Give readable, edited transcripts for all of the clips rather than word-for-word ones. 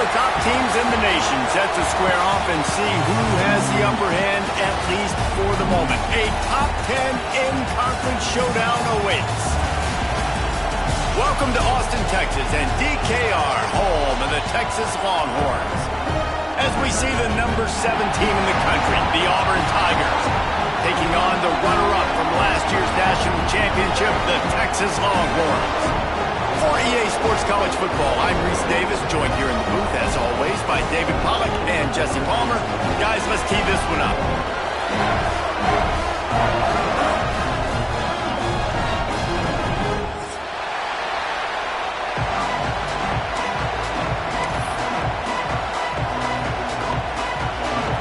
the top teams in the nation set to square off and see who has the upper hand, at least for the moment. A top 10 in-conference showdown awaits. Welcome to Austin, Texas, and DKR, home of the Texas Longhorns. As we see the number 7 team in the country, the Auburn Tigers, taking on the runner-up from last year's national championship, the Texas Longhorns. For EA Sports College Football, I'm Reese Davis, joined here in the booth, as always, by David Pollack and Jesse Palmer. Guys, let's tee this one up.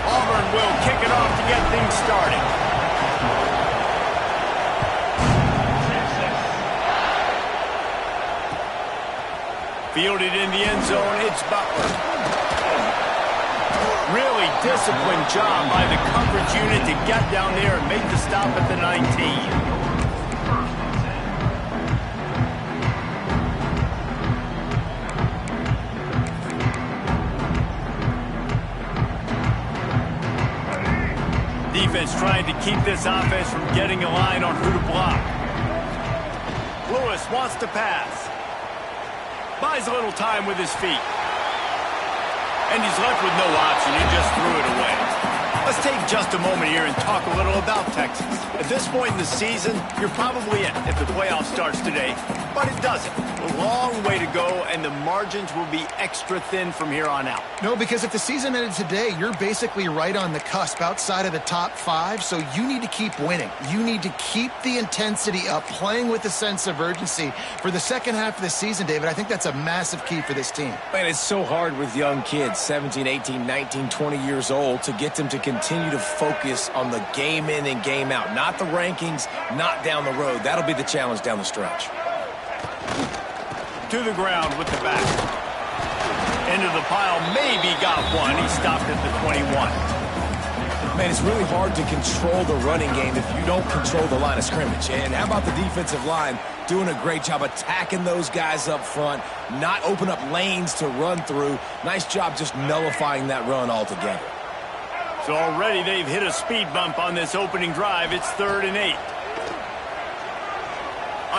Auburn will kick it off to get things started. Fielded in the end zone, it's Butler. Really disciplined job by the coverage unit to get down there and make the stop at the 19. Defense trying to keep this offense from getting a line on who to block. Lewis wants to pass. Buys a little time with his feet. And he's left with no option. He just threw it away. Let's take just a moment here and talk a little about Texas. At this point in the season, you're probably in if the playoff starts today, but it doesn't. A long way to go, and the margins will be extra thin from here on out. No, because if the season ended today, you're basically right on the cusp outside of the top 5, so you need to keep winning. You need to keep the intensity up, playing with a sense of urgency. For the second half of the season, David, I think that's a massive key for this team. Man, it's so hard with young kids, 17, 18, 19, 20 years old, to get them to continue to focus on the game in and game out. Not the rankings, not down the road. That'll be the challenge down the stretch. To the ground with the back. Into the pile, maybe got one. He stopped at the 21. Man, it's really hard to control the running game if you don't control the line of scrimmage. And how about the defensive line doing a great job attacking those guys up front, not open up lanes to run through. Nice job just nullifying that run altogether. So already they've hit a speed bump on this opening drive. It's 3rd and 8.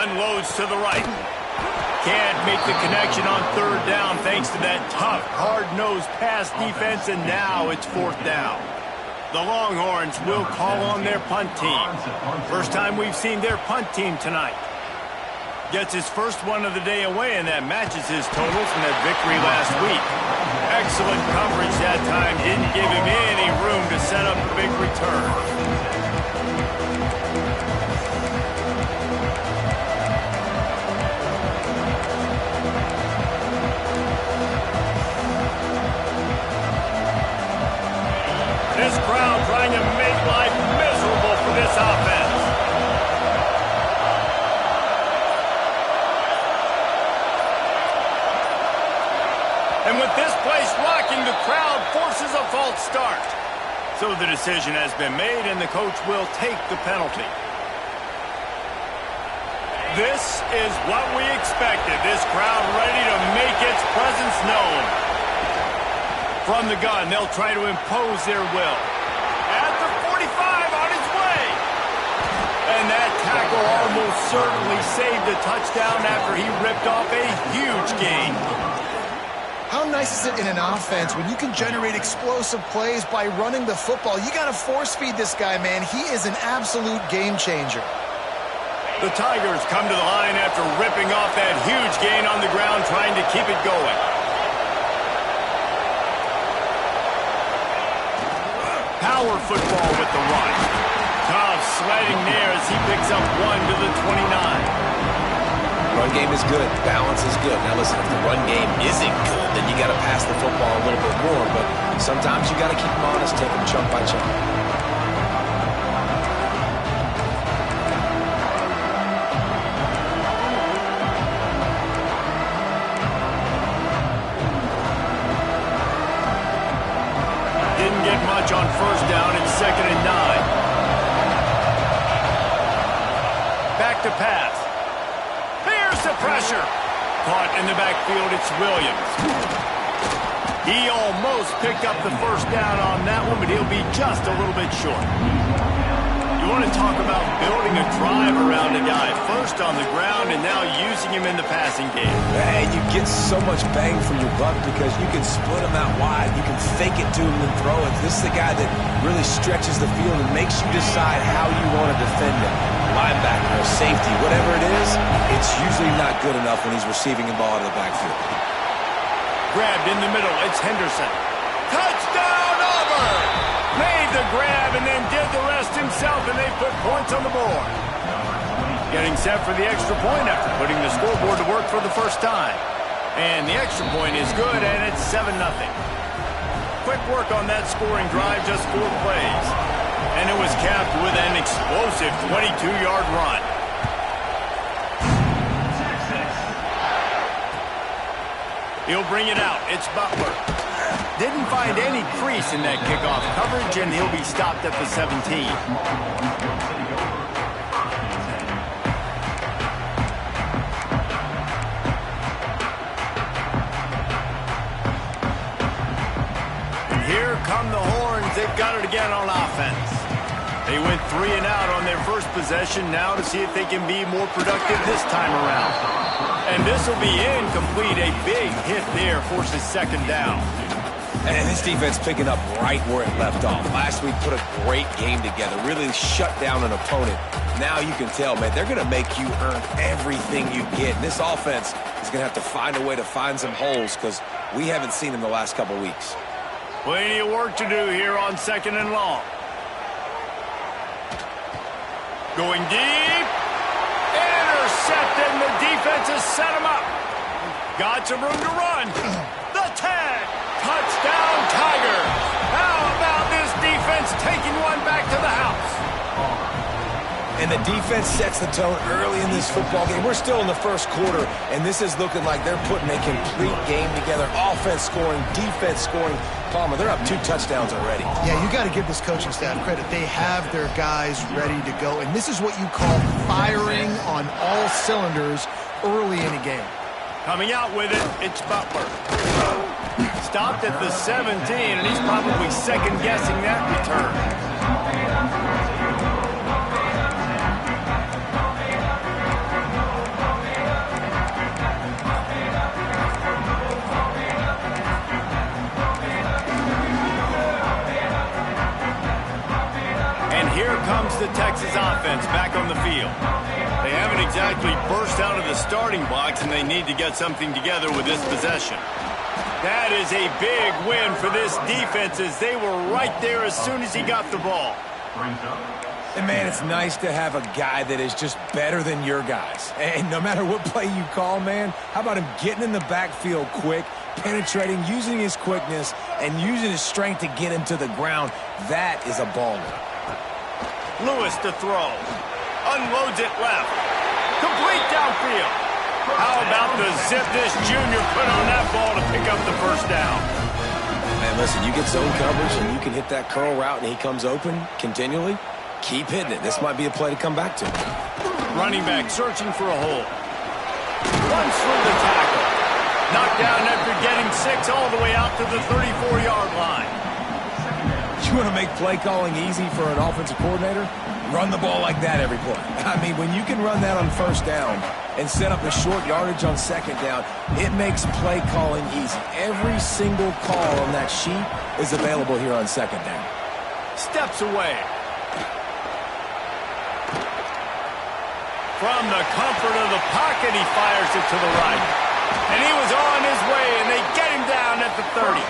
Unloads to the right. Can't make the connection on 3rd down thanks to that tough, hard-nosed pass defense, and now it's 4th down. The Longhorns will call on their punt team. First time we've seen their punt team tonight. Gets his first one of the day away, and that matches his total from that victory last week. Excellent coverage that time. Didn't give him any room to set up a big return. This crowd trying to make life miserable for this offense. And with this place rocking, the crowd forces a false start. So the decision has been made, and the coach will take the penalty. This is what we expected. This crowd ready to make its presence known. From the gun, they'll try to impose their will. At the 45, on his way. And that tackle almost certainly saved a touchdown after he ripped off a huge gain. How nice is it in an offense when you can generate explosive plays by running the football? You got to force feed this guy, man. He is an absolute game changer. The Tigers come to the line after ripping off that huge gain on the ground, trying to keep it going. Power football with the run. Tough sledding there as he picks up 1 to the 29. Run game is good. Balance is good. Now listen, if the run game isn't good, then you got to pass the football a little bit more. But sometimes you got to keep them honest, take them chunk by chunk. Didn't get much on 1st down. It's 2nd and 9. Back to pass. Here's the pressure. Caught in the backfield, it's Williams. He almost picked up the first down on that one, but he'll be just a little bit short. You want to talk about building a drive around a guy. First on the ground and now using him in the passing game. And you get so much bang for your buck because you can split him out wide. You can fake it to him and throw it. This is the guy that really stretches the field and makes you decide how you want to defend him. Linebacker or safety, whatever it is, it's usually not good enough when he's receiving the ball out of the backfield. Grabbed in the middle. It's Henderson. Touchdown, Auburn! Made the grab and then did the rest himself, and they put points on the board. Getting set for the extra point after putting the scoreboard to work for the first time. And the extra point is good, and it's 7-0. Quick work on that scoring drive, just 4 plays. And it was capped with an explosive 22-yard run. He'll bring it out. It's Butler. Didn't find any crease in that kickoff coverage, and he'll be stopped at the 17. Here come the horns. They've got it again on offense. They went 3 and out on their first possession. Now to see if they can be more productive this time around. And this will be incomplete. A big hit there forces second down. And this defense picking up right where it left off. Last week put a great game together, really shut down an opponent. Now you can tell, man, they're going to make you earn everything you get. And this offense is going to have to find a way to find some holes because we haven't seen them the last couple weeks. Plenty of work to do here on 2nd and long. Going deep. Intercepted, and the defense has set him up. Got some room to run. The tag. Touchdown, Tigers. How about this defense taking one back to the house? And the defense sets the tone early in this football game. We're still in the first quarter, and this is looking like they're putting a complete game together. Offense scoring, defense scoring. Palmer, they're up 2 touchdowns already. Yeah, you got to give this coaching staff credit. They have their guys ready to go, and this is what you call firing on all cylinders early in a game. Coming out with it, it's Butler. Stopped at the 17, and he's probably second-guessing that return. And here comes the Texas offense back on the field. They haven't exactly burst out of the starting blocks, and they need to get something together with this possession. That is a big win for this defense as they were right there as soon as he got the ball. And, man, it's nice to have a guy that is just better than your guys. And no matter what play you call, man, how about him getting in the backfield quick, penetrating, using his quickness, and using his strength to get him to the ground. That is a baller. Lewis to throw. Unloads it left. Complete downfield. How about the zip this junior put on that ball to pick up the first down? Man, listen, you get zone coverage and you can hit that curl route and he comes open continually. Keep hitting it. This might be a play to come back to. Running back searching for a hole. Runs through the tackle. Knocked down after getting 6 all the way out to the 34-yard line. You want to make play calling easy for an offensive coordinator? Run the ball like that every play. I mean, when you can run that on first down and set up a short yardage on second down, it makes play calling easy. Every single call on that sheet is available here on second down. Steps away. From the comfort of the pocket, he fires it to the right. And he was on his way, and they get him down at the 30.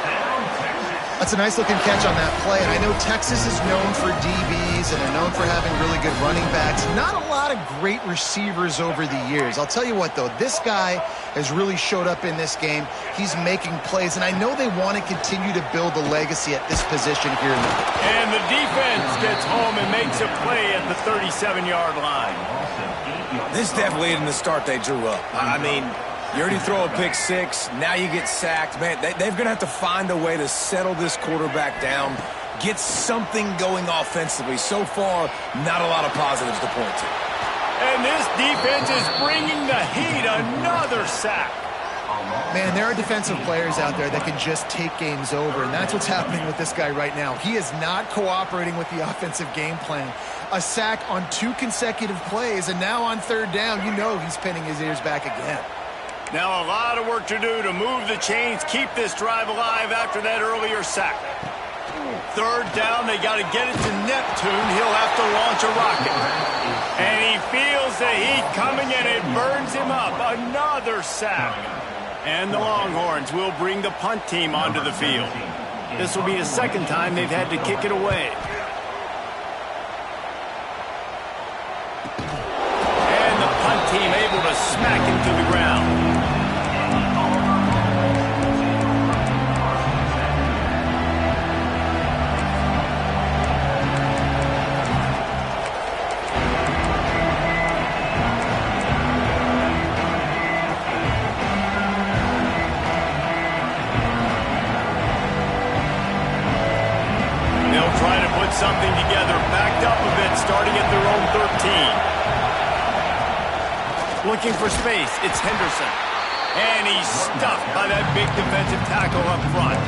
That's a nice-looking catch on that play, and I know Texas is known for DBs, and they're known for having really good running backs. Not a lot of great receivers over the years. I'll tell you what, though, this guy has really showed up in this game. He's making plays, and I know they want to continue to build a legacy at this position here. And the defense gets home and makes a play at the 37-yard line. This definitely isn't the start they drew up. I mean, you already throw a pick 6, now you get sacked. Man, they're going to have to find a way to settle this quarterback down, get something going offensively. So far, not a lot of positives to point to. And this defense is bringing the heat. Another sack. Man, there are defensive players out there that can just take games over, and that's what's happening with this guy right now. He is not cooperating with the offensive game plan. A sack on 2 consecutive plays, and now on 3rd down, you know he's pinning his ears back again. Now a lot of work to do to move the chains, keep this drive alive after that earlier sack. 3rd down, they got to get it to Neptune. He'll have to launch a rocket. And he feels the heat coming, and it burns him up. Another sack. And the Longhorns will bring the punt team onto the field. This will be the 2nd time they've had to kick it away. And the punt team able to smack him to the ground. Something together, backed up a bit, starting at their own 13. Looking for space, it's Henderson. And he's stuffed by that big defensive tackle up front.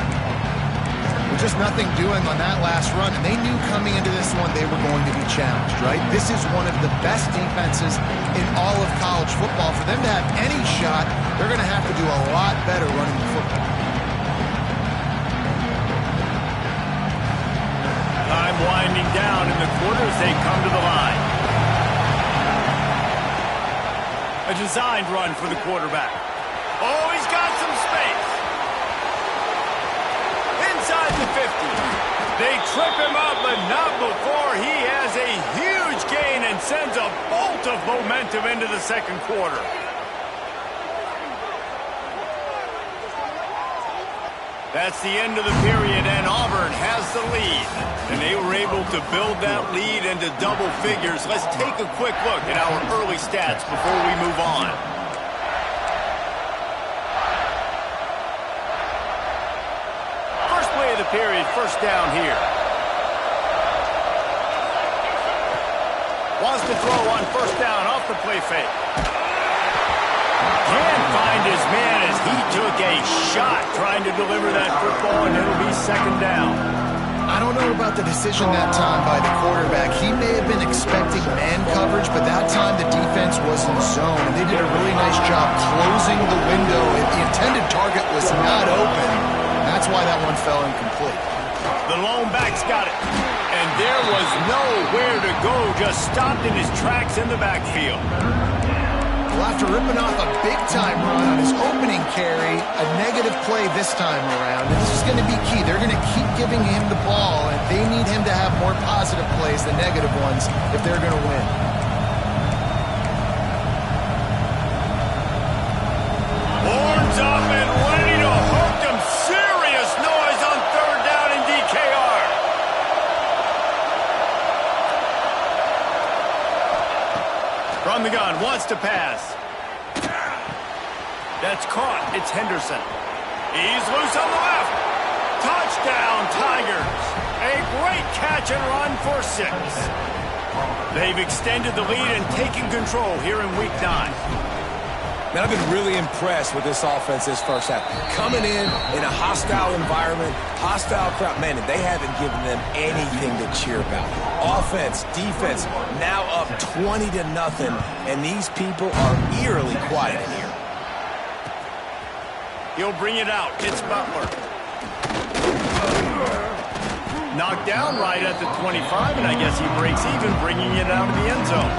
Just nothing doing on that last run, and they knew coming into this one they were going to be challenged, right? This is one of the best defenses in all of college football. For them to have any shot, they're going to have to do a lot better running the football. Time winding down in the quarter as they come to the line. A designed run for the quarterback. Oh, he's got some space. Inside the 50. They trip him up, but not before he has a huge gain and sends a bolt of momentum into the 2nd quarter. That's the end of the period, and Auburn has the lead. And they were able to build that lead into double figures. Let's take a quick look at our early stats before we move on. First play of the period, 1st down here. Wants to throw on 1st down off the play fake. Can't find his man as he took a shot trying to deliver that football, and it'll be 2nd down. I don't know about the decision that time by the quarterback. He may have been expecting man coverage, but that time the defense was in zone, and they did a really nice job closing the window. The intended target was not open. That's why that one fell incomplete. The lone back's got it, and there was nowhere to go, just stopped in his tracks in the backfield. Well, after ripping off a big-time run on his opening carry, a negative play this time around. And this is going to be key. They're going to keep giving him the ball, and they need him to have more positive plays than negative ones if they're going to win. Horns up and ready to hook them. Serious noise on 3rd down in DKR. From the gun, wants to pass. That's caught. It's Henderson. He's loose on the left. Touchdown, Tigers. A great catch and run for 6. They've extended the lead and taken control here in Week 9. Man, I've been really impressed with this offense this 1st half. Coming in a hostile environment, hostile crowd. Man, they haven't given them anything to cheer about. Offense, defense, now up 20-0, and these people are eerily quiet here. He'll bring it out. It's Butler. Knocked down right at the 25, and I guess he breaks even, bringing it out of the end zone.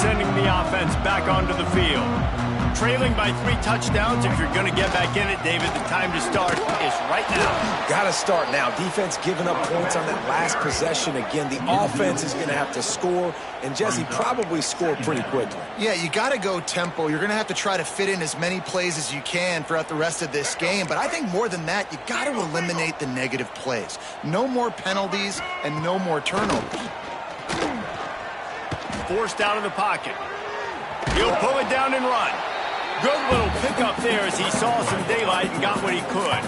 Sending the offense back onto the field. Trailing by 3 touchdowns. If you're going to get back in it, David, the time to start is right now. Got to start now. Defense giving up points on that last possession again. The offense is going to have to score, and Jesse probably score pretty quickly. Yeah, you got to go tempo. You're going to have to try to fit in as many plays as you can throughout the rest of this game. But I think more than that, you got to eliminate the negative plays. No more penalties and no more turnovers. Forced out of the pocket. He'll pull it down and run. Good little pickup there as he saw some daylight and got what he could.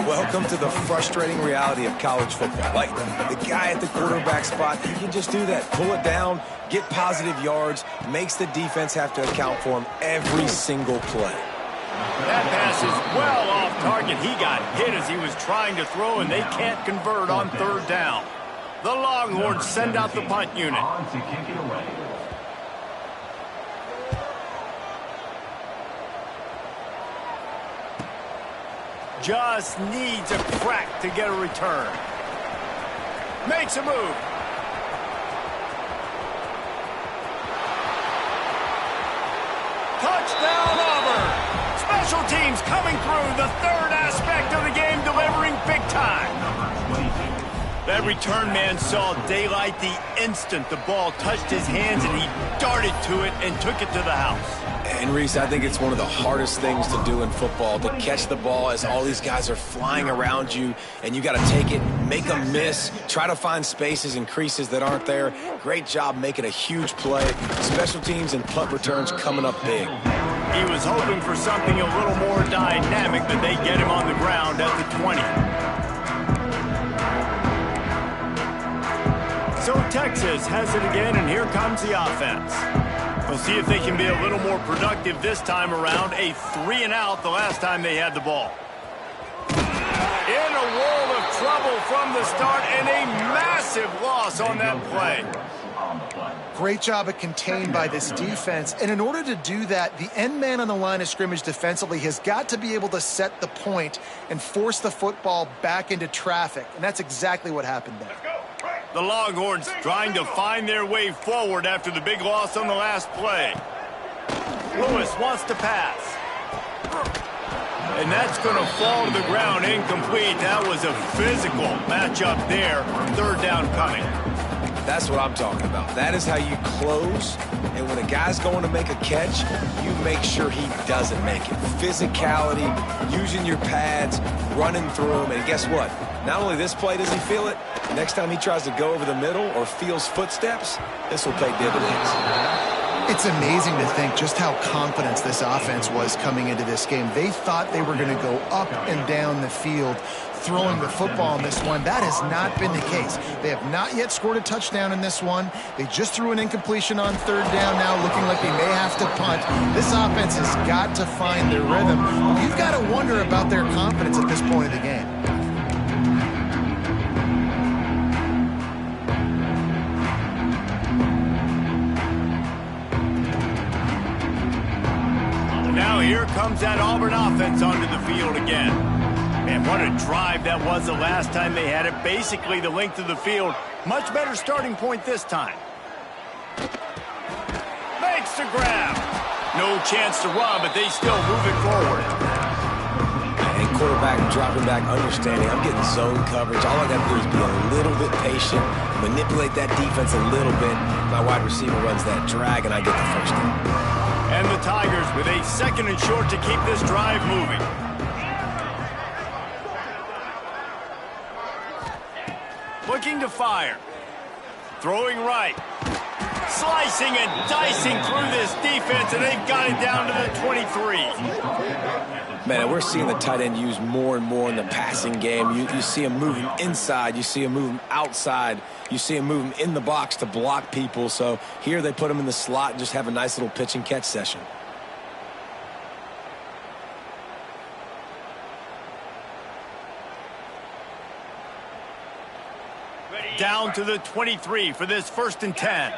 Welcome to the frustrating reality of college football. Like, the guy at the quarterback spot, he can just do that. Pull it down, get positive yards, makes the defense have to account for him every single play. That pass is well off target. He got hit as he was trying to throw, and they can't convert on third down. The Longhorns send out the punt unit. Just needs a crack to get a return. Makes a move. Touchdown, Auburn. Special teams coming through, the third aspect of the game, delivering big time. That return man saw daylight the instant the ball touched his hands, and he darted to it and took it to the house. And Reese, I think it's one of the hardest things to do in football, to catch the ball as all these guys are flying around you, and you got to take it, make them miss, try to find spaces and creases that aren't there. Great job making a huge play. Special teams and punt returns coming up big. He was hoping for something a little more dynamic, but they get him on the ground at the 20. So Texas has it again, and here comes the offense. We'll see if they can be a little more productive this time around. A 3-and-out the last time they had the ball. In a world of trouble from the start, and a massive loss on that play. Great job at contained by this defense. And in order to do that, the end man on the line of scrimmage defensively has got to be able to set the point and force the football back into traffic. And that's exactly what happened there. The Longhorns trying to find their way forward after the big loss on the last play. Lewis wants to pass. And that's going to fall to the ground incomplete. That was a physical matchup there. Third down coming. That's what I'm talking about. That is how you close. And when a guy's going to make a catch, you make sure he doesn't make it. Physicality, using your pads, running through him. And guess what? Not only this play does he feel it, next time he tries to go over the middle or feels footsteps, this will pay dividends. It's amazing to think just how confident this offense was coming into this game. They thought they were going to go up and down the field throwing the football in this one. That has not been the case. They have not yet scored a touchdown in this one. They just threw an incompletion on third down now, looking like they may have to punt. This offense has got to find their rhythm. You've got to wonder about their confidence at this point of the game. Now here comes that Auburn offense onto the field again. Man, what a drive that was the last time they had it. Basically the length of the field. Much better starting point this time. Makes the grab. No chance to run, but they still move it forward. And quarterback dropping back, understanding I'm getting zone coverage. All I got to do is be a little bit patient, manipulate that defense a little bit. My wide receiver runs that drag, and I get the first down. And the Tigers with a second and short to keep this drive moving. Looking to fire. Throwing right. Slicing and dicing through this defense, and they've got it down to the 23. Man, we're seeing the tight end used more and more in the passing game. You see him moving inside. You see him moving outside. You see him moving in the box to block people. So here they put him in the slot and just have a nice little pitch and catch session. Down to the 23 for this 1st and 10.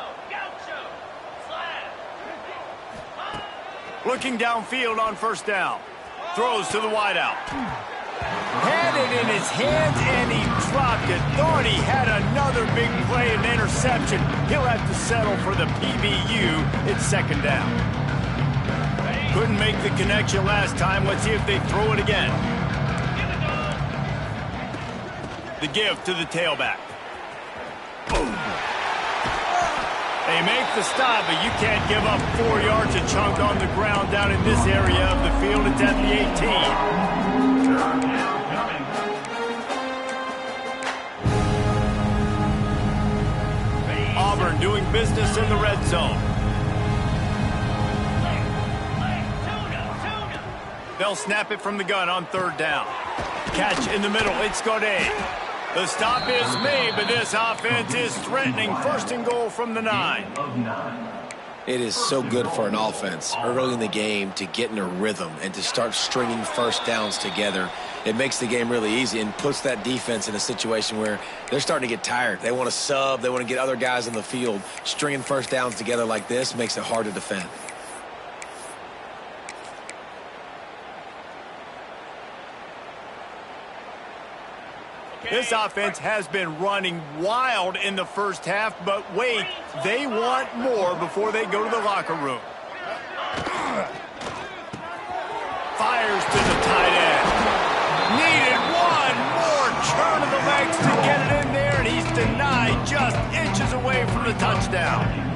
Looking downfield on 1st down. Throws to the wideout. Had it in his hands, and he dropped it. Thought he had another big play and interception. He'll have to settle for the PBU. It's 2nd down. Couldn't make the connection last time. Let's see if they throw it again. The give to the tailback. They make the stop, but you can't give up 4 yards a chunk on the ground down in this area of the field. It's at the 18. Auburn doing business in the red zone. They'll snap it from the gun on 3rd down. Catch in the middle. It's Godet. The stop is made, but this offense is threatening 1st and goal from the 9. It is so good for an offense early in the game to get in a rhythm and to start stringing 1st downs together. It makes the game really easy and puts that defense in a situation where they're starting to get tired. They want to sub. They want to get other guys in the field. Stringing 1st downs together like this makes it hard to defend. This offense has been running wild in the 1st half, but wait, they want more before they go to the locker room. Fires to the tight end. Needed one more turn of the legs to get it in there, and he's denied just inches away from the touchdown.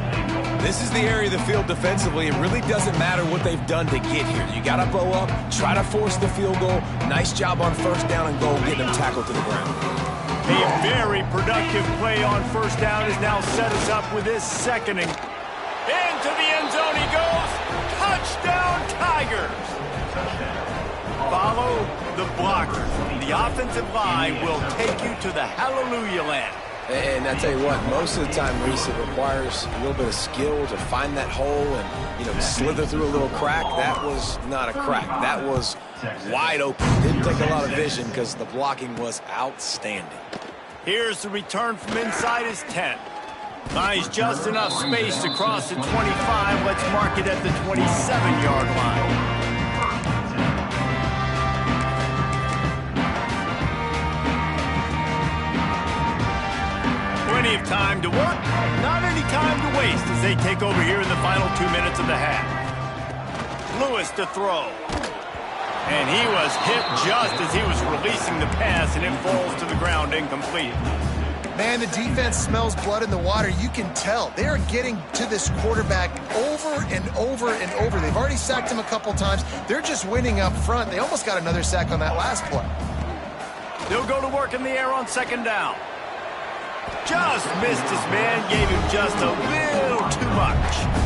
This is the area of the field defensively. It really doesn't matter what they've done to get here. You got to bow up, try to force the field goal. Nice job on 1st down and goal, getting them tackled to the ground. A very productive play on 1st down has now set us up with this 2nding. Into the end zone he goes. Touchdown, Tigers. Follow the blockers. The offensive line will take you to the hallelujah land. And I tell you what, most of the time, Reese, it requires a little bit of skill to find that hole and, slither through a little crack. That was not a crack. That was wide open. Didn't take a lot of vision because the blocking was outstanding. Here's the return from inside his 10. Finds just enough space to cross the 25. Let's mark it at the 27-yard line. Plenty of time to work, not any time to waste as they take over here in the final 2 minutes of the half. Lewis to throw. And he was hit just as he was releasing the pass, and it falls to the ground incomplete. Man, the defense smells blood in the water. You can tell. They are getting to this quarterback over and over and over. They've already sacked him a couple times. They're just winning up front. They almost got another sack on that last play. They'll go to work in the air on 2nd down. Just missed his man, gave him just a little too much.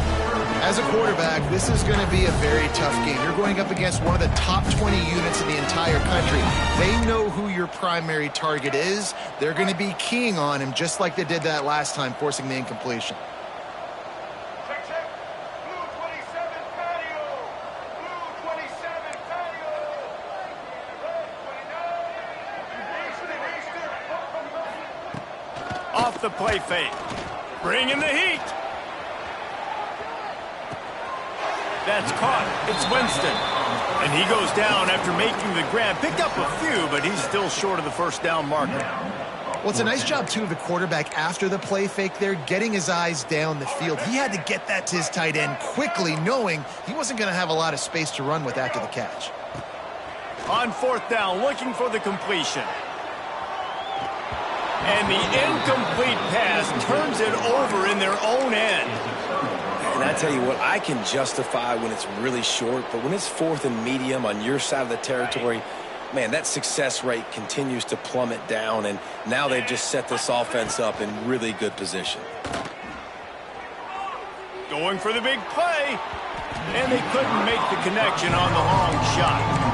As a quarterback, this is going to be a very tough game. You're going up against one of the top 20 units in the entire country. They know who your primary target is. They're going to be keying on him just like they did that last time, forcing the incompletion. Off the play fake. Bring in the heat. That's caught. It's Winston. And he goes down after making the grab. Picked up a few, but he's still short of the 1st down marker. Well, it's a nice job, too, of the quarterback after the play fake there, getting his eyes down the field. He had to get that to his tight end quickly, knowing he wasn't going to have a lot of space to run with after the catch. On 4th down, looking for the completion. And the incomplete pass turns it over in their own end. And I tell you what, I can justify when it's really short, but when it's 4th and medium on your side of the territory, man, that success rate continues to plummet down, and now they've just set this offense up in really good position. Going for the big play, and they couldn't make the connection on the long shot.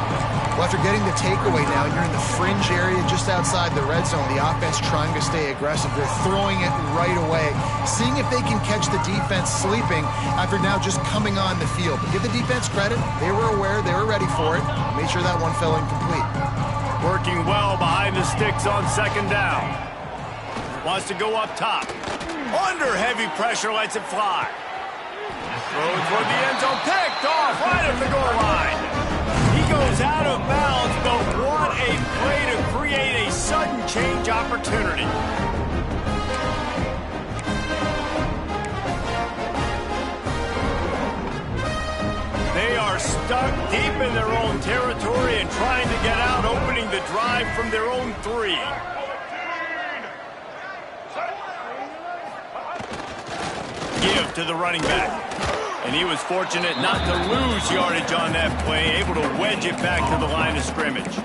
Well, after getting the takeaway now, you're in the fringe area just outside the red zone. The offense trying to stay aggressive. They're throwing it right away, seeing if they can catch the defense sleeping after now just coming on the field. But give the defense credit. They were aware. They were ready for it. Made sure that one fell incomplete. Working well behind the sticks on 2nd down. Wants to go up top. Under heavy pressure, lets it fly. Throws toward the end zone. Picked off right at the goal line. Goes out of bounds, but what a play to create a sudden change opportunity. They are stuck deep in their own territory and trying to get out, opening the drive from their own 3. Give to the running back. And he was fortunate not to lose yardage on that play, able to wedge it back to the line of scrimmage.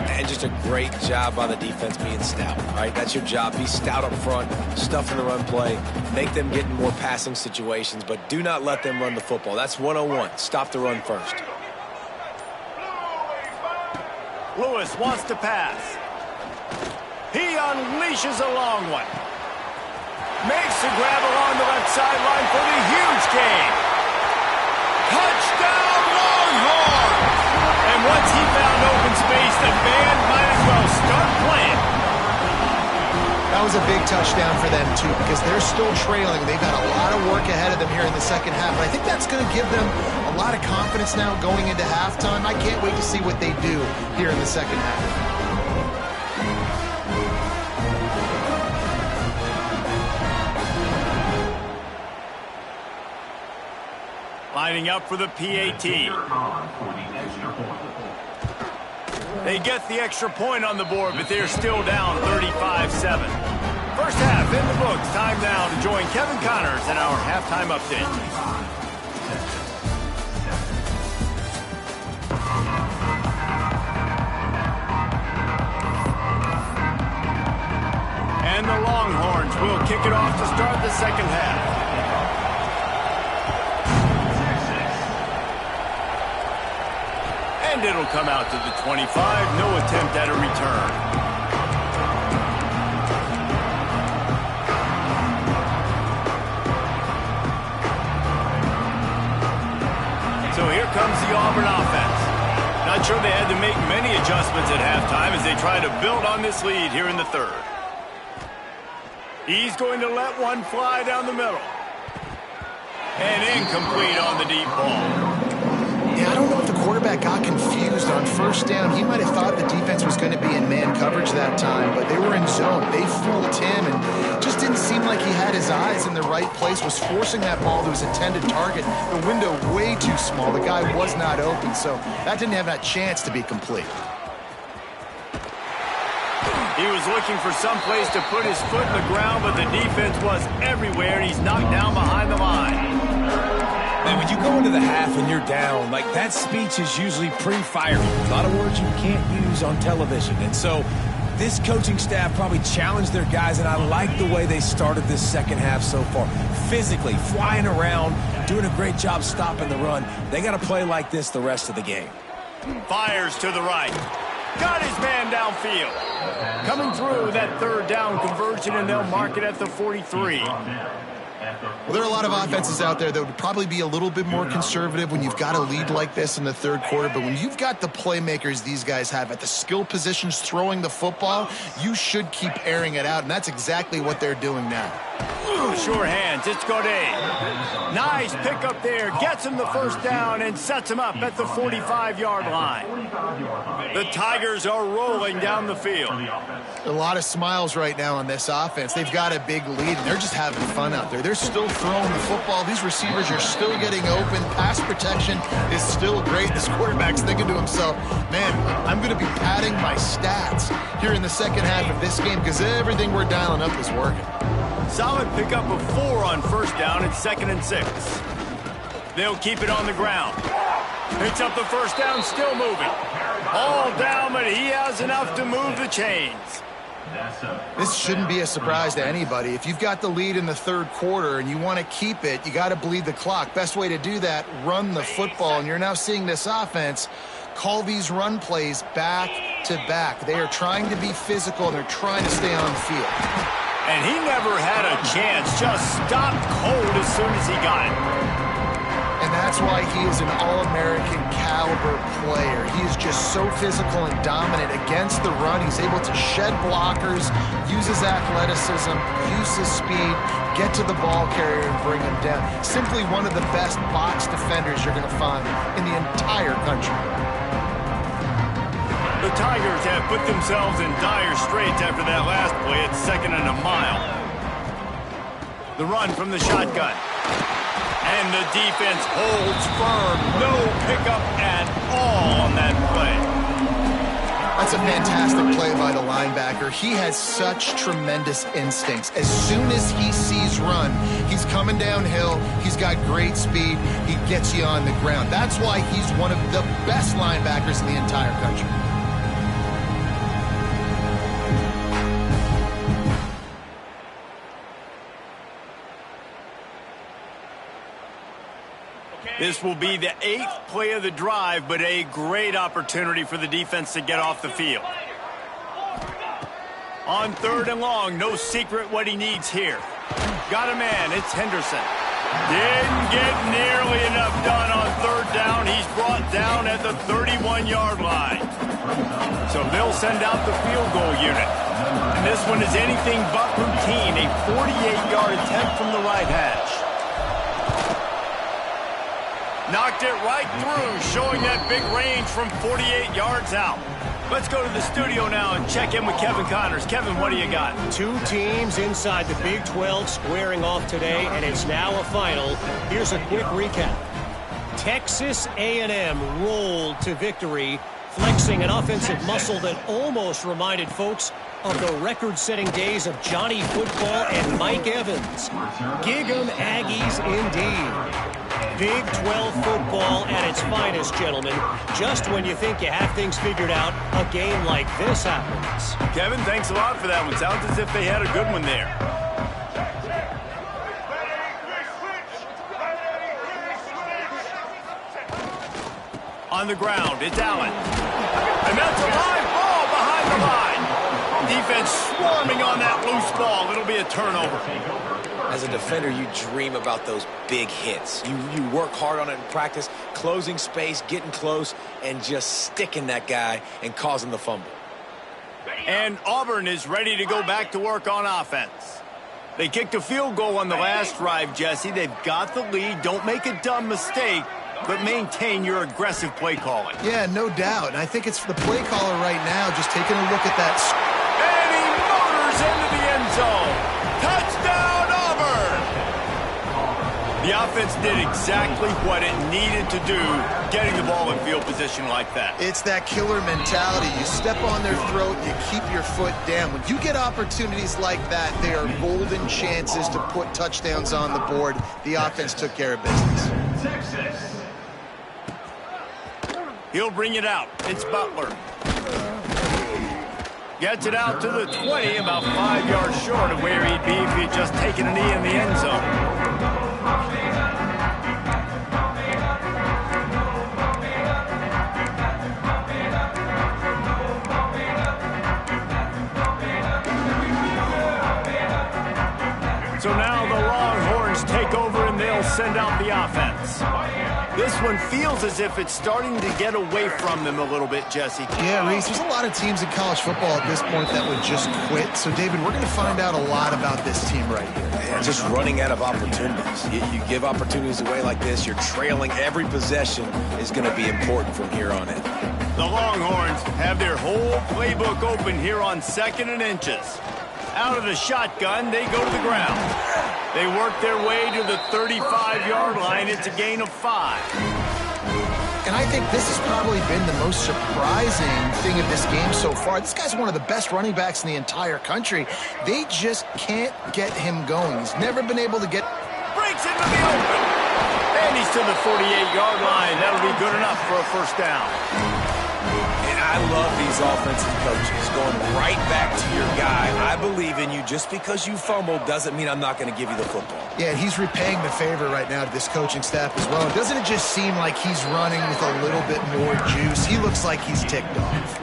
And just a great job by the defense being stout. All right, that's your job. Be stout up front, stuff in the run play, make them get in more passing situations, but do not let them run the football. That's 101. Stop the run first. Lewis wants to pass. He unleashes a long one. Makes the grab along the left sideline for the huge gain. Touchdown, Longhorns! And once he found open space, the band might as well start playing. That was a big touchdown for them, too, because they're still trailing. They've got a lot of work ahead of them here in the second half. But I think that's going to give them a lot of confidence now going into halftime. I can't wait to see what they do here in the second half. Lining up for the PAT. They get the extra point on the board, but they're still down 35-7. First half in the books. Time now to join Kevin Connors in our halftime update. And the Longhorns will kick it off to start the second half. And it'll come out to the 25. No attempt at a return. So here comes the Auburn offense. Not sure they had to make many adjustments at halftime as they try to build on this lead here in the third. He's going to let one fly down the middle. And incomplete on the deep ball. Yeah, I don't know if the quarterback got confused on first down. He might have thought the defense was going to be in man coverage that time, but they were in zone. They fooled him and just didn't seem like he had his eyes in the right place, was forcing that ball to his intended target. The window way too small. The guy was not open, so that didn't have that chance to be complete. He was looking for some place to put his foot in the ground, but the defense was everywhere, and he's knocked down behind the line. And when you go into the half and you're down, like that speech is usually pre-firing. A lot of words you can't use on television. And so this coaching staff probably challenged their guys, and I like the way they started this second half so far. Physically, flying around, doing a great job stopping the run. They got to play like this the rest of the game. Fires to the right. Got his man downfield. Coming through that third down conversion, and they'll mark it at the 43. Well, there are a lot of offenses out there that would probably be a little bit more conservative when you've got a lead like this in the third quarter. But when you've got the playmakers these guys have at the skill positions throwing the football, you should keep airing it out. And that's exactly what they're doing now. Sure hands. It's Godet. Nice pickup there. Gets him the first down and sets him up at the 45-yard line. The Tigers are rolling down the field. A lot of smiles right now on this offense. They've got a big lead, and they're just having fun out there. They're still throwing the football. These receivers are still getting open. Pass protection is still great. This quarterback's thinking to himself, man, I'm going to be padding my stats here in the second half of this game because everything we're dialing up is working. Solid pickup of 4 on first down and 2nd and 6. They'll keep it on the ground. Picks up the first down, still moving. All down, but he has enough to move the chains. This shouldn't be a surprise to anybody. If you've got the lead in the third quarter and you want to keep it, you got to bleed the clock. Best way to do that, run the football. And you're now seeing this offense call these run plays back to back. They are trying to be physical, and they're trying to stay on the field. And he never had a chance, just stopped cold as soon as he got it. And that's why he is an All-American caliber player. He is just so physical and dominant against the run. He's able to shed blockers, use his athleticism, use his speed, get to the ball carrier and bring him down. Simply one of the best box defenders you're going to find in the entire country. The Tigers have put themselves in dire straits after that last play at 2nd and a mile. The run from the shotgun. And the defense holds firm. No pickup at all on that play. That's a fantastic play by the linebacker. He has such tremendous instincts. As soon as he sees run, he's coming downhill. He's got great speed. He gets you on the ground. That's why he's one of the best linebackers in the entire country. This will be the 8th play of the drive, but a great opportunity for the defense to get off the field. On 3rd and long, no secret what he needs here. Got a man, it's Henderson. Didn't get nearly enough done on 3rd down. He's brought down at the 31-yard line. So they'll send out the field goal unit. And this one is anything but routine, a 48-yard attempt from the right hash. Knocked it right through, showing that big range from 48 yards out. Let's go to the studio now and check in with Kevin Connors. Kevin, what do you got? Two teams inside the Big 12 squaring off today, and it's now a final. Here's a quick recap. Texas A&M rolled to victory, flexing an offensive muscle that almost reminded folks of the record-setting days of Johnny Football and Mike Evans. Gig 'em Aggies indeed. Big 12 football at its finest, gentlemen. Just when you think you have things figured out, a game like this happens. Kevin, thanks a lot for that one. Sounds as if they had a good one there. On the ground, it's Allen. And that's a live ball behind the line. Defense swarming on that loose ball. It'll be a turnover. As a defender, you dream about those big hits. You work hard on it in practice, closing space, getting close, and just sticking that guy and causing the fumble. And Auburn is ready to go back to work on offense. They kicked a field goal on the last drive, Jesse. They've got the lead. Don't make a dumb mistake, but maintain your aggressive play calling. Yeah, no doubt. And I think it's the play caller right now just taking a look at that. And he motors into the end zone. Touchdown, Auburn! The offense did exactly what it needed to do, getting the ball in field position like that. It's that killer mentality. You step on their throat, you keep your foot down. When you get opportunities like that, they are golden chances to put touchdowns on the board. The offense took care of business. He'll bring it out. It's Butler. Gets it out to the 20, about 5 yards short of where he'd be if he'd just taken a knee in the end zone. So now the Longhorns take over and they'll send out the offense. This one feels as if it's starting to get away from them a little bit, Jesse. Yeah, Reese, there's a lot of teams in college football at this point that would just quit. So, David, we're going to find out a lot about this team right here. They're just running out of opportunities. You give opportunities away like this, you're trailing. Every possession is going to be important from here on in. The Longhorns have their whole playbook open here on 2nd and inches. Out of the shotgun, they go to the ground. They work their way to the 35-yard line. It's a gain of 5. And I think this has probably been the most surprising thing of this game so far. This guy's one of the best running backs in the entire country. They just can't get him going. He's never been able to get... Breaks into the open. And he's to the 48-yard line. That'll be good enough for a first down. And I love these offensive coaches going right back to your guy. I believe in you. Just because you fumbled doesn't mean I'm not going to give you the football. Yeah, and he's repaying the favor right now to this coaching staff as well. Doesn't it just seem like he's running with a little bit more juice? He looks like he's ticked off.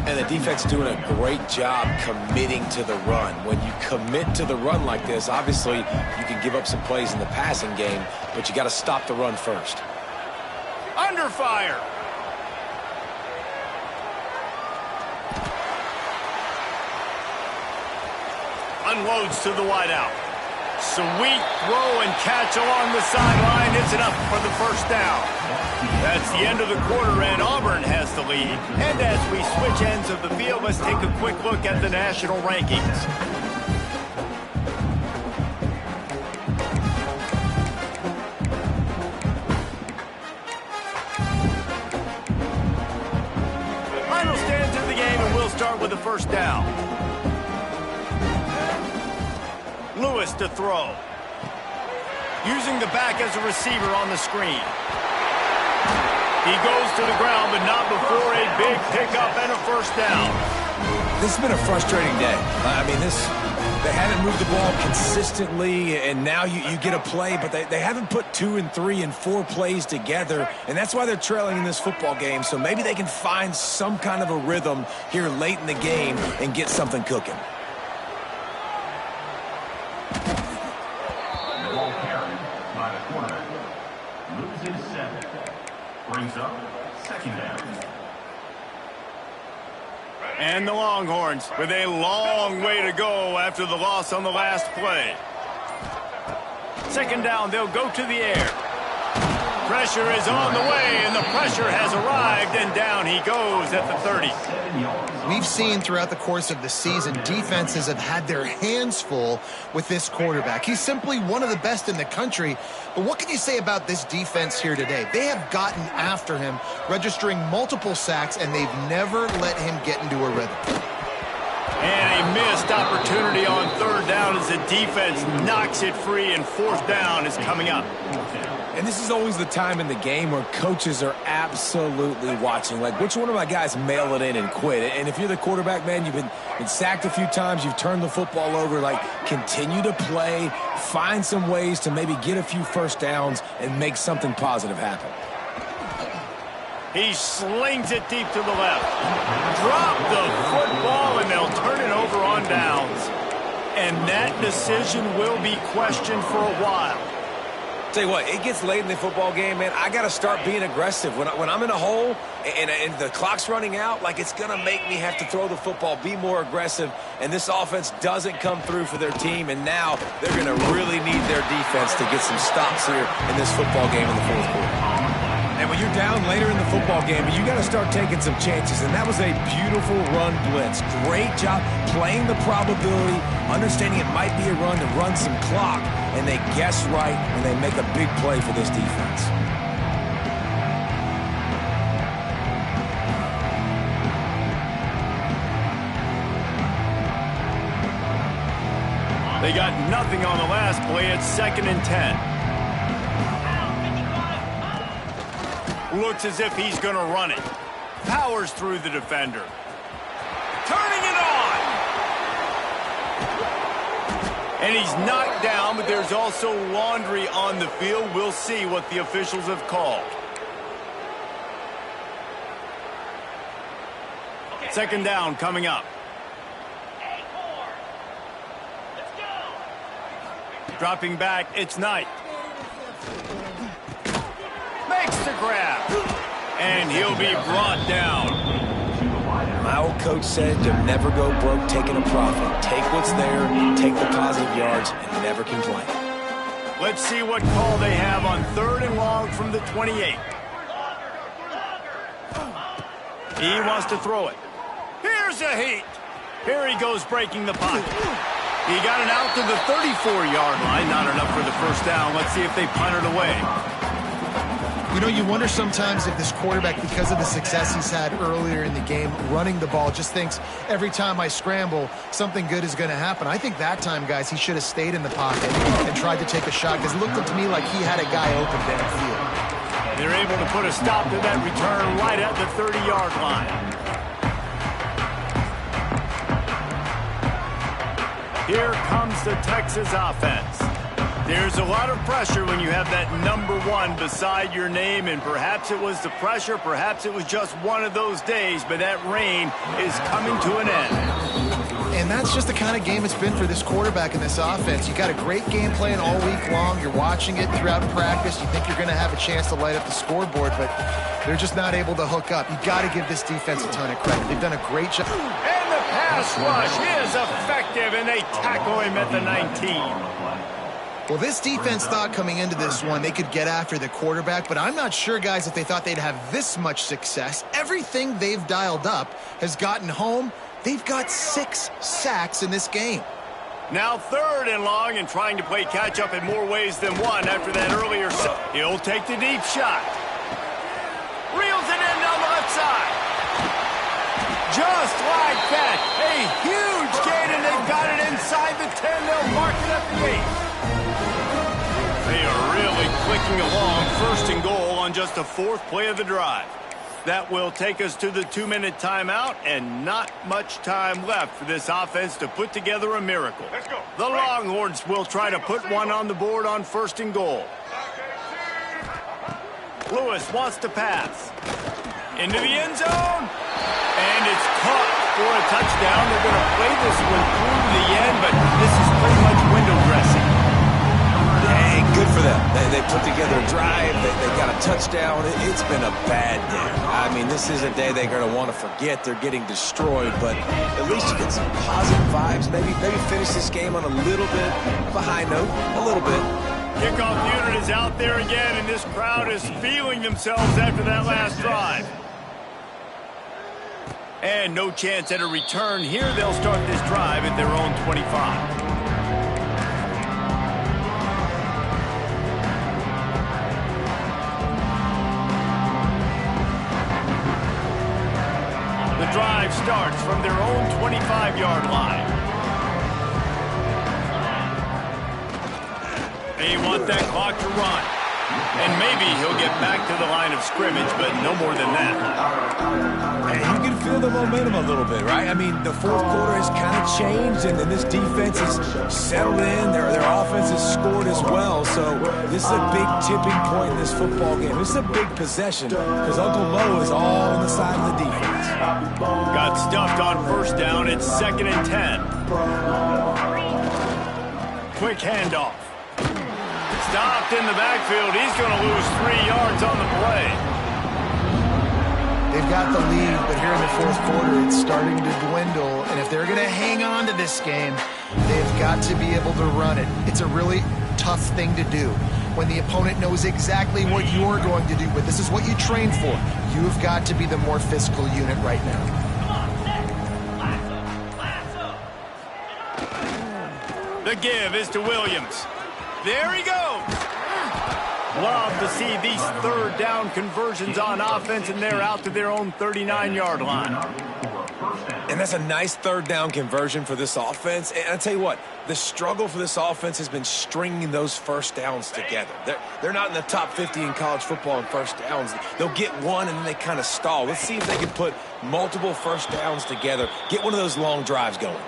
And the defense doing a great job committing to the run. When you commit to the run like this, obviously you can give up some plays in the passing game, but you got to stop the run first. Under fire. Unloads to the wideout. Sweet throw and catch along the sideline. It's enough for the first down. That's the end of the quarter, and Auburn has the lead. And as we switch ends of the field, let's take a quick look at the national rankings. Final stands of the game, and we'll start with the first down. Lewis to throw. Using the back as a receiver on the screen. He goes to the ground, but not before a big pickup and a first down. This has been a frustrating day. I mean, this They haven't moved the ball consistently, and now you get a play, but they haven't put 2 and 3 and 4 plays together, and that's why they're trailing in this football game. So maybe they can find some kind of a rhythm here late in the game and get something cooking. The ball carried by the quarterback. Loses 7. Brings up 2nd down. And the Longhorns with a long way to go after the loss on the last play. 2nd down, they'll go to the air. Pressure is on the way, and the pressure has arrived, and down he goes at the 30. We've seen throughout the course of the season, defenses have had their hands full with this quarterback. He's simply one of the best in the country. But what can you say about this defense here today? They have gotten after him, registering multiple sacks, and they've never let him get into a rhythm. And a missed opportunity on 3rd down as the defense knocks it free, and 4th down is coming up. And this is always the time in the game where coaches are absolutely watching. Like, which one of my guys mail it in and quit? And if you're the quarterback, man, you've been sacked a few times, you've turned the football over, like, continue to play, find some ways to maybe get a few first downs and make something positive happen. He slings it deep to the left. Drop the football, and they'll turn it over on downs. And that decision will be questioned for a while. Tell you what, it gets late in the football game, man. I got to start being aggressive. When I'm in a hole and the clock's running out, like, it's going to make me have to throw the football, be more aggressive, and this offense doesn't come through for their team, and now they're going to really need their defense to get some stops here in this football game in the 4th quarter. And when you're down later in the football game, you got to start taking some chances, and that was a beautiful run blitz. Great job playing the probability, understanding it might be a run to run some clock, and they guess right, and they make a big play for this defense. They got nothing on the last play. It's 2nd and 10. Looks as if he's going to run it. Powers through the defender. Turning it on! And he's knocked down, but there's also laundry on the field. We'll see what the officials have called. 2nd down coming up. Dropping back, it's Knight. Makes the grab, and he'll be brought down. My old coach said you'll never go broke taking a profit. Take what's there, take the positive yards, and never complain. Let's see what call they have on 3rd and long from the 28. He wants to throw it. Here's a heat. Here he goes breaking the pocket. He got it out to the 34-yard line. Not enough for the 1st down. Let's see if they punt it away. You know, you wonder sometimes if this quarterback, because of the success he's had earlier in the game, running the ball, just thinks every time I scramble, something good is going to happen. I think that time, guys, he should have stayed in the pocket and tried to take a shot, because it looked to me like he had a guy open downfield. They're able to put a stop to that return right at the 30-yard line. Here comes the Texas offense. There's a lot of pressure when you have that number 1 beside your name, and perhaps it was the pressure, perhaps it was just one of those days, but that rain is coming to an end. And that's just the kind of game it's been for this quarterback in this offense. You got a great game plan all week long. You're watching it throughout practice. You think you're going to have a chance to light up the scoreboard, but they're just not able to hook up. You got to give this defense a ton of credit. They've done a great job. And the pass rush is effective, and they tackle him at the 19. Well, this defense thought coming into this one they could get after the quarterback, but I'm not sure, guys, if they thought they'd have this much success. Everything they've dialed up has gotten home. They've got 6 sacks in this game. Now 3rd and long, and trying to play catch-up in more ways than one after that earlier. He'll take the deep shot. Reels it in down the left side. Just like that. A huge gain, and they've got it inside the 10. They'll mark it at the 8. They are really clicking along. 1st and goal on just the 4th play of the drive. That will take us to the 2-minute timeout, and not much time left for this offense to put together a miracle. Let's go. The Longhorns will try to put one on the board on 1st and goal. Lewis wants to pass. Into the end zone. And it's caught for a touchdown. They're going to play this one through to the end, but this is pretty much window dressing. Hey, good for them. They put together a drive. They got a touchdown. It's been a bad day. I mean, this is a day they're going to want to forget. They're getting destroyed, but at least you get some positive vibes. Maybe finish this game on a little bit of a high note. A little bit. Kickoff unit is out there again, and this crowd is feeling themselves after that last drive. And no chance at a return here. They'll start this drive at their own 25. The drive starts from their own 25-yard line. They want that clock to run. And maybe he'll get back to the line of scrimmage, but no more than that. And you can feel the momentum a little bit, right? I mean, the 4th quarter has kind of changed, and this defense has settled in. Their offense has scored as well. So this is a big tipping point in this football game. This is a big possession because Uncle Mo is all on the side of the defense. Got stuffed on 1st down. It's 2nd and 10. Quick handoff. Stopped in the backfield. He's going to lose 3 yards on the play. They've got the lead, but here in the 4th quarter, it's starting to dwindle. And if they're going to hang on to this game, they've got to be able to run it. It's a really tough thing to do when the opponent knows exactly what you're going to do, but this is what you train for. You've got to be the more physical unit right now. The give is to Williams. There he goes. Love to see these 3rd down conversions on offense, and they're out to their own 39-yard line. And that's a nice 3rd down conversion for this offense. And I tell you what, the struggle for this offense has been stringing those 1st downs together. They're not in the top 50 in college football in 1st downs. They'll get one, and then they kind of stall. Let's see if they can put multiple 1st downs together, get one of those long drives going.